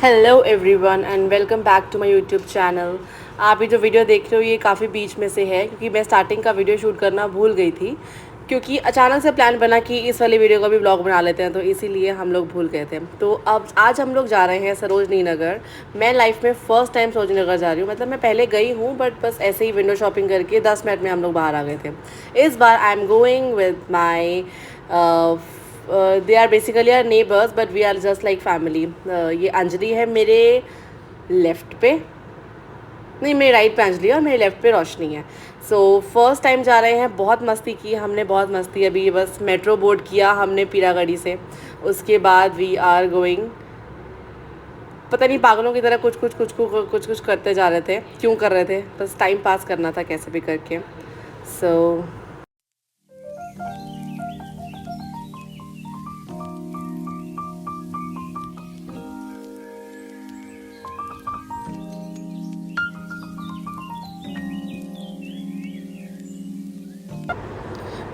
Hello everyone and welcome back to my YouTube channel. आप ये जो वीडियो देख रहे हो ये काफ़ी बीच में से है क्योंकि मैं स्टार्टिंग का वीडियो शूट करना भूल गई थी, क्योंकि अचानक से प्लान बना कि इस वाली वीडियो का भी ब्लॉग बना लेते हैं, तो इसीलिए हम लोग भूल गए थे। तो अब आज हम लोग जा रहे हैं सरोजनी नगर। मैं लाइफ में फ़र्स्ट टाइम सरोजनी नगर जा रही हूँ। मतलब मैं पहले गई हूँ बट बस ऐसे ही विंडो शॉपिंग करके 10 मिनट में हम लोग बाहर आ गए थे। इस बार I am going with my they are basically are neighbours but we are just like family. ये अंजलि है मेरे लेफ़्ट पे, नहीं मेरे राइट पे अंजलि है और मेरे लेफ़्ट पे रोशनी है। सो फर्स्ट टाइम जा रहे हैं। बहुत मस्ती की हमने, बहुत मस्ती। अभी बस मेट्रो बोर्ड किया हमने पीरागढ़ी से, उसके बाद वी आर गोइंग। पता नहीं पागलों की तरह कुछ करते जा रहे थे। क्यों कर रहे थे? बस टाइम पास करना था कैसे भी करके। सो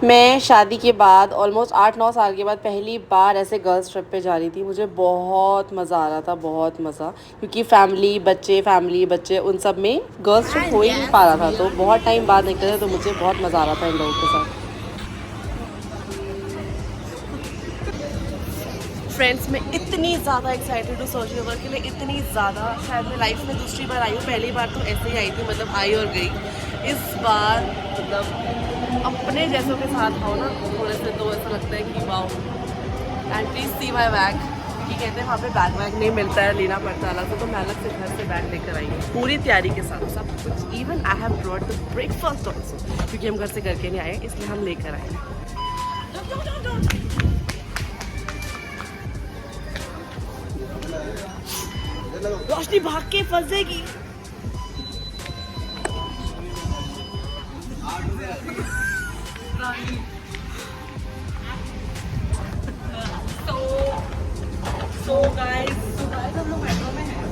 मैं शादी के बाद ऑलमोस्ट 8-9 साल के बाद पहली बार ऐसे गर्ल्स ट्रिप पे जा रही थी। मुझे बहुत मज़ा आ रहा था, बहुत मज़ा, क्योंकि फैमिली बच्चे उन सब में गर्ल्स ट्रिप हो ही नहीं पा रहा था। तो बहुत टाइम बाद निकले थे, तो मुझे बहुत मज़ा आ रहा था इन लोगों के साथ। फ्रेंड्स, मैं इतनी ज़्यादा एक्साइटेड हूँ सरोजनी नगर के लिए, इतनी ज़्यादा। शायद मैं लाइफ में दूसरी बार आई हूँ, पहली बार तो ऐसे ही आई थी, मतलब आई और गई। इस बार मतलब अपने जैसों के साथ आओ ना थोड़े से, तो ऐसा लगता है कि wow. And please see my bag, क्योंकि कहते हैं वहाँ पे बैग वैग नहीं मिलता है, लेना पड़ता है अलग से। तो मैं अलग से घर से बैग लेकर आई हूँ पूरी तैयारी के साथ, सब कुछ। Even I have brought the breakfast also, क्योंकि हम घर से करके नहीं आए, इसलिए हम लेकर आए हैं। रोशनी भाग के फंसेगी। So guys हम लोग मेट्रो में हैं।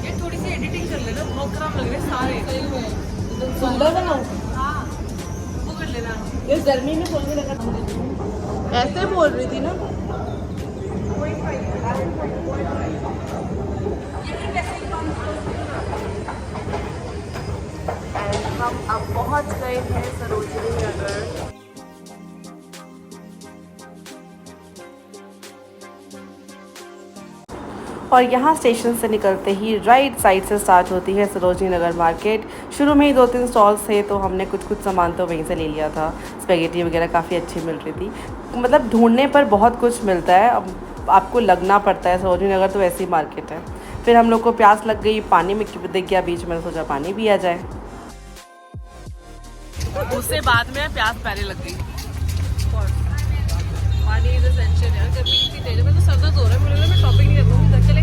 ये थोड़ी सी एडिटिंग कर लेना, बहुत खराब लग रहे हैं सारे। सुंदर बनाओ, हाँ वो कर लेना। इस गर्मी में खोल के रखा, ऐसे बोल रही थी ना। हम अब पहुंच गए हैं सरोजनी नगर। और यहाँ स्टेशन से निकलते ही राइट साइड से स्टार्ट होती है सरोजनी नगर मार्केट। शुरू में ही 2-3 स्टॉल्स थे, तो हमने कुछ सामान तो वहीं से ले लिया था। स्पेगेटी वगैरह काफ़ी अच्छी मिल रही थी। मतलब ढूंढने पर बहुत कुछ मिलता है, अब आपको लगना पड़ता है। सरोजनी नगर तो ऐसी मार्केट है। फिर हम लोग को प्यास लग गई, पानी में दिख गया बीच में, सोचा पानी भी आ जाए। उससे बाद में प्यास पहले लग गई। पानी इज एसेंशियल यार, गर्मी इतनी तेज है। मैं तो सर दर्द हो रहा है, मुझे लग रहा है मैं शॉपिंग नहीं कर पाऊंगी। घर चले,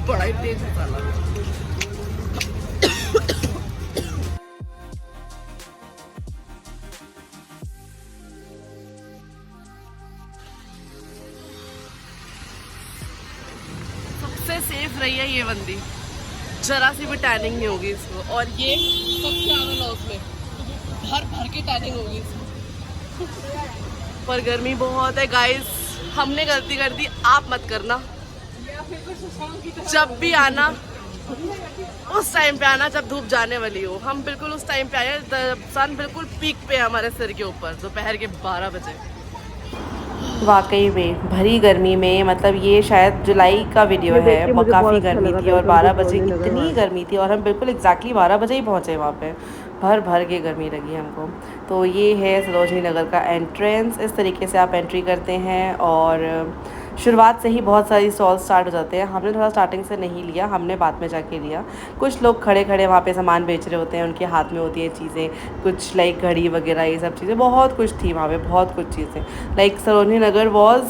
बड़ा ही तेज मसाला। सबसे सेफ रही है ये बंदी, जरा सी भी टैनिंग नहीं होगी इसको। और ये सबसे ज़्यादा लॉस में भर भर के टैनिंग होगी इसको। पर गर्मी बहुत है गाइस, हमने गलती कर दी, आप मत करना। जब भी आना उस टाइम पे आना जब धूप जाने वाली हो। हम बिल्कुल उस टाइम पे आए, सन बिल्कुल पीक पे है हमारे सिर के ऊपर, दोपहर के 12 बजे। वाकई में भरी गर्मी में, मतलब ये शायद जुलाई का वीडियो है, काफ़ी गर्मी थी और 12 बजे इतनी गर्मी थी, और हम बिल्कुल एग्जैक्टली 12 बजे ही पहुँचे वहाँ पे। भर भर के गर्मी लगी हमको। तो ये है सरोजनी नगर का एंट्रेंस। इस तरीके से आप एंट्री करते हैं और शुरुआत से ही बहुत सारी स्टॉल स्टार्ट हो जाते हैं। हमने थोड़ा स्टार्टिंग से नहीं लिया, हमने बाद में जाके लिया। कुछ लोग खड़े खड़े वहाँ पे सामान बेच रहे होते हैं, उनके हाथ में होती है चीज़ें, कुछ लाइक घड़ी वगैरह, ये सब चीज़ें, बहुत कुछ थी वहाँ पे, बहुत कुछ चीज़ें। लाइक सरोजनी नगर वॉज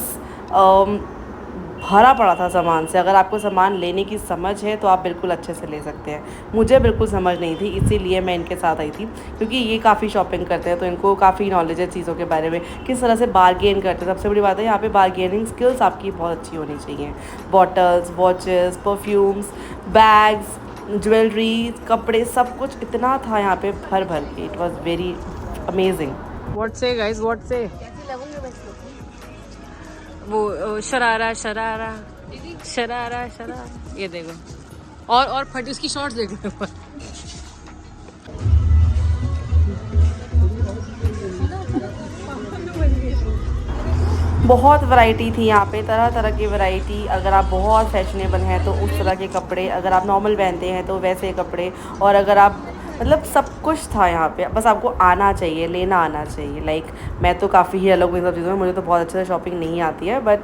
भरा पड़ा था सामान से। अगर आपको सामान लेने की समझ है तो आप बिल्कुल अच्छे से ले सकते हैं। मुझे बिल्कुल समझ नहीं थी, इसीलिए मैं इनके साथ आई थी, क्योंकि ये काफ़ी शॉपिंग करते हैं, तो इनको काफ़ी नॉलेज है चीज़ों के बारे में, किस तरह से बार्गेन करते हैं। सबसे बड़ी बात है यहाँ पे बार्गेनिंग स्किल्स आपकी बहुत अच्छी होनी चाहिए। Bottles, watches, perfumes, bags, jewellery, कपड़े, सब कुछ इतना था यहाँ पे भर भर के. It was very amazing. What से गाइस, व्हाट से वो शरारा शरारा शरारा शरारा, ये देखो. और फटी उसकी शॉर्ट्स देख लो. बहुत वैरायटी थी यहाँ पे, तरह तरह की वैरायटी. अगर आप बहुत फैशनेबल हैं तो उस तरह के कपड़े, अगर आप नॉर्मल पहनते हैं तो वैसे कपड़े, और अगर आप मतलब सब कुछ था यहाँ पे. बस आपको आना चाहिए, लेना आना चाहिए. लाइक मैं तो काफ़ी ही अलग हूँ इन सब चीज़ों में, मुझे तो बहुत अच्छे से शॉपिंग नहीं आती है, बट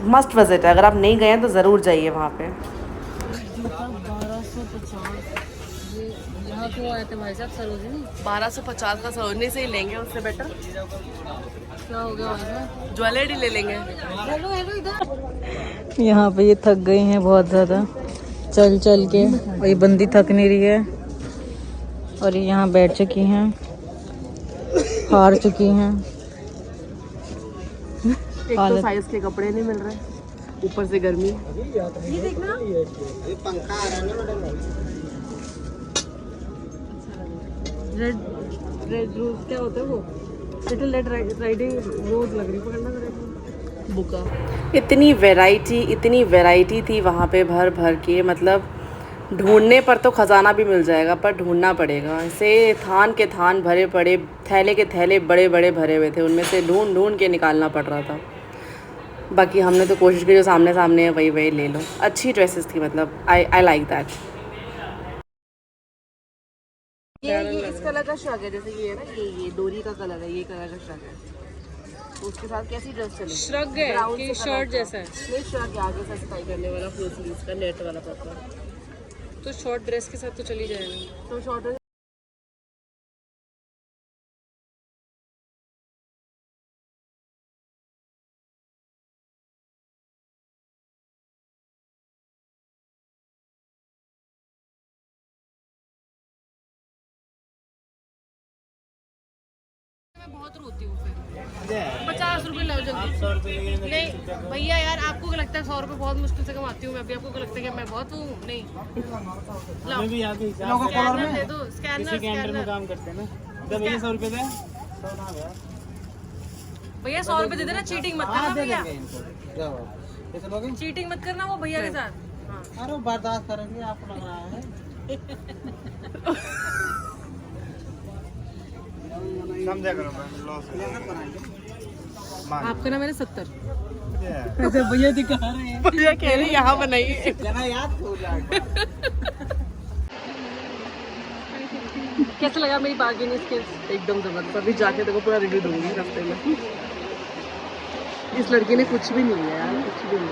मस्ट विजिट है. अगर आप नहीं गए हैं तो ज़रूर जाइए वहाँ पे. 1250 यहाँ क्यों आए थे भाई साहब? सरोजिनी 1250 का सरोजनी से ही लेंगे, उससे बेटर क्या हो गया भाई साहब? ज्वेलरी ले लेंगे. हेलो हेलो इधर. यहाँ पे ये थक गई हैं बहुत ज़्यादा चल चल के, और ये बंदी थक नहीं रही है, और ये यहाँ बैठ चुकी हैं, हार चुकी हैं. एक तो साइज के कपड़े नहीं मिल रहे, ऊपर से गर्मी. ये देखना, रेड रेड रोज क्या होता है वो? लिटिल रेड राइडिंग रोज लग रही, पकड़ना करेगा बुका. इतनी वैरायटी थी वहाँ पे भर भर के. मतलब ढूंढने पर तो ख़जाना भी मिल जाएगा, पर ढूंढना पड़ेगा. ऐसे थान के थान भरे पड़े, थैले के थैले बड़े बड़े भरे हुए थे, उनमें से ढूंढ ढूंढ के निकालना पड़ रहा था. बाकी हमने तो कोशिश की जो सामने सामने है वही वही ले लो. अच्छी ड्रेसेस थी, मतलब आई लाइक दैट. ये इस कलर का श्रग है, जैसे ये है ना, ये डोरी का कलर है, ये कलर का श्रग है. तो उसके साथ कैसी ड्रेस चलेगी? श्रग है कि शर्ट जैसा है? नहीं, श्रग है, आगे से स्टाइल करने वाला, फुल स्लीव्स का नेट वाला प्रॉपर. तो शॉर्ट ड्रेस के साथ तो चली जाएगा. तो शॉर्ट मैं बहुत रोती हूँ फिर. 50 रुपए लो जल्दी. नहीं भैया यार, आपको क्या लगता है 100 रुपए बहुत मुश्किल से कमाती हूँ मैं भी? आपको क्या लगता है कि मैं बहुत हूँ? नहीं. स्कैनर दे दो. स्कैनर काम करते हैं ना. भैया 100 रुपए दे. भैया 100 रुपए दे देना. चीटिंग मत करना भैया, कैसे लोगे? चीटिंग मत करना वो भैया के साथ. हाँ. अरे बर्दाश्त करेंगे, आपको लग रहा है. समझा करो मैम, लॉस आपका ना मैंने 70 ऐसे भैया दिखा रहे हैं. भैया कह रहे यहाँ बनाइए. जना याद हो जाएगा. कैसे लगा मेरी बार्गेनिंग स्किल्स? एकदम जबरदस्त. अभी जाके देखो पूरा रिव्यू दूंगी रास्ते में. इस लड़की ने कुछ भी नहीं है यार, कुछ भी नहीं.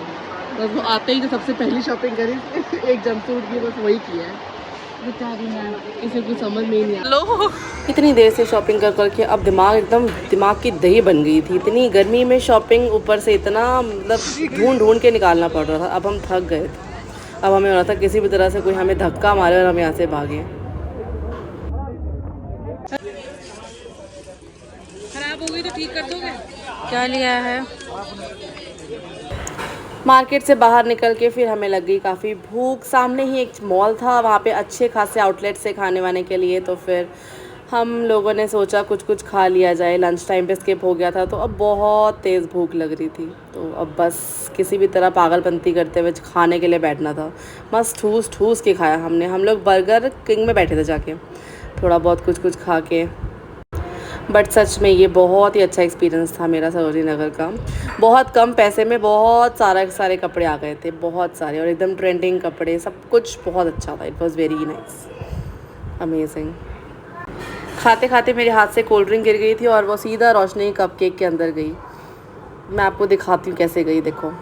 बस वो आते ही जो सबसे पहली शॉपिंग करी एक जंपसूट की, बस वही किया है. इसे कुछ समझ में ही नहीं आया. लो, इतनी देर से शॉपिंग कर करके अब दिमाग की दही बन गई थी. इतनी गर्मी में शॉपिंग, ऊपर से इतना मतलब ढूंढ ढूंढ के निकालना पड़ रहा था. अब हम थक गए थे. अब हमें हो रहा था किसी भी तरह से कोई हमें धक्का मारे और हम यहाँ से भागे. खराब हो गई तो ठीक कर दोगे? क्या लिया है? मार्केट से बाहर निकल के फिर हमें लग गई काफ़ी भूख. सामने ही एक मॉल था, वहाँ पे अच्छे खासे आउटलेट से खाने वाने के लिए. तो फिर हम लोगों ने सोचा कुछ खा लिया जाए. लंच टाइम पे स्किप हो गया था, तो अब बहुत तेज़ भूख लग रही थी. तो अब बस किसी भी तरह पागलपंती करते हुए खाने के लिए बैठना था. मस्त ठूस ठूस के खाया हमने. हम लोग बर्गर किंग में बैठे थे जाके, थोड़ा बहुत कुछ खा के. बट सच में ये बहुत ही अच्छा एक्सपीरियंस था मेरा सरोजिनी नगर का. बहुत कम पैसे में बहुत सारे कपड़े आ गए थे, बहुत सारे, और एकदम ट्रेंडिंग कपड़े. सब कुछ बहुत अच्छा था. It was very nice, amazing. खाते खाते मेरे हाथ से कोल्ड ड्रिंक गिर गई थी और वो सीधा रोशनी कप केक के अंदर गई. मैं आपको दिखाती हूँ कैसे गई, देखो.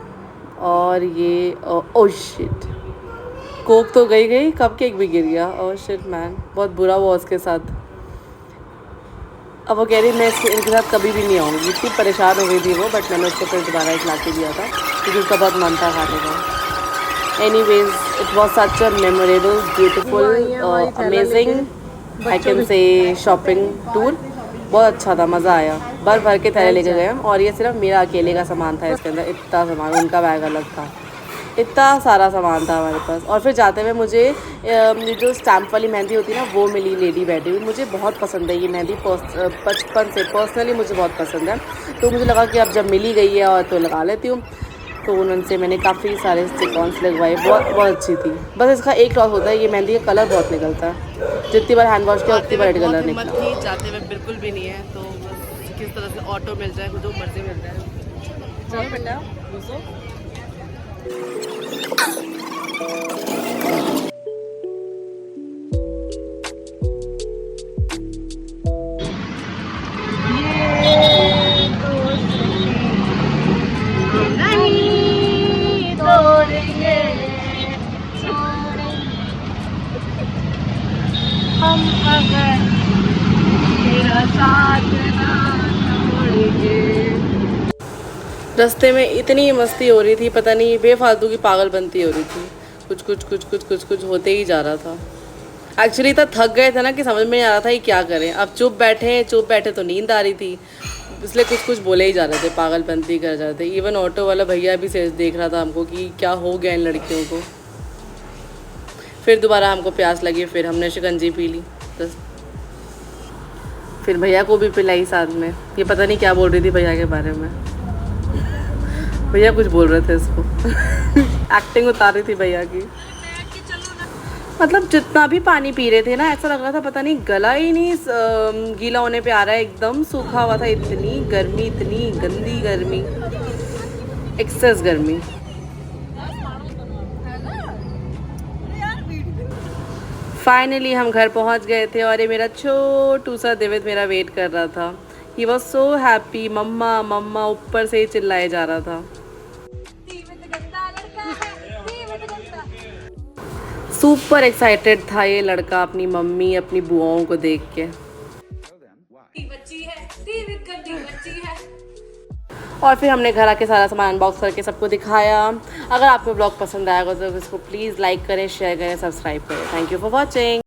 और ये ओह शिट, कोक तो गई, कप केक भी गिर गया. ओह शिट मैन, बहुत बुरा हुआ उसके साथ. अब वो कह रही मैं इनके साथ कभी भी नहीं आऊँगी. इतनी परेशान हो गई थी वो. बट मैंने उसको फिर दोबारा एक ला के दिया था क्योंकि उसका बहुत मन था खाने का. Anyways, it was such a memorable, beautiful, amazing, I can say shopping tour. बहुत अच्छा था, मज़ा आया. भर के थैले लेके गए हम, और ये सिर्फ मेरा अकेले का सामान था इसके अंदर. इतना सामान, उनका बैग अलग था. इतना सारा सामान था हमारे पास। और फिर जाते हुए मुझे ये जो स्टैम्प वाली मेहंदी होती है ना वो मिली, लेडी बैठी हुई। मुझे बहुत पसंद है ये मेहंदी, बचपन से पर्सनली मुझे बहुत पसंद है। तो मुझे लगा कि अब जब मिली गई है और तो लगा लेती हूँ। तो उनसे मैंने काफ़ी सारे स्टिक-ऑन्स लगवाए, बहुत अच्छी थी। बस इसका एक लॉस होता है, ये मेहंदी का कलर बहुत निकलता है। जितनी बार हैंड वॉश किया उतनी बार रेड कलर निकला। हिम्मत थी, जाते हुए बिल्कुल भी नहीं है। तो बस किस तरह से ऑटो मिल जाए, जो मर्जी मिल जाए। चलो बेटा घुसो। रास्ते में इतनी मस्ती हो रही थी, पता नहीं बेफालतू की पागलपंती हो रही थी। कुछ होते ही जा रहा था। एक्चुअली इतना थक गए थे ना कि समझ में नहीं आ रहा था कि क्या करें। अब चुप बैठे तो नींद आ रही थी, इसलिए कुछ बोले ही जा रहे थे, पागलपंती कर जा रहे थे। इवन ऑटो वाला भैया भी देख रहा था हमको कि क्या हो गया इन लड़कियों को। फिर दोबारा हमको प्यास लगी, फिर हमने शिकंजी पी ली। बस फिर भैया को भी पिलाई साथ में। ये पता नहीं क्या बोल रही थी भैया के बारे में। भैया कुछ बोल रहे थे इसको। एक्टिंग उतार रही थी भैया की। मतलब जितना भी पानी पी रहे थे ना, ऐसा लग रहा था पता नहीं गला ही नहीं गीला होने पे आ रहा है, एकदम सूखा हुआ था। इतनी गर्मी, इतनी गंदी गर्मी, एक्सेस गर्मी। फाइनली हम घर पहुंच गए थे और ये मेरा छोटू सा देवित मेरा वेट कर रहा था। He was so happy. मम्मा मम्मा ऊपर से ही चिल्लाए जा रहा था। सुपर एक्साइटेड था ये लड़का अपनी मम्मी, अपनी बुआओं को देख के। और फिर हमने घर आके सारा सामान अनबॉक्स करके सबको दिखाया। अगर आपको ब्लॉग पसंद आएगा तो इसको प्लीज़ लाइक करें, शेयर करें, सब्सक्राइब करें। Thank you for watching.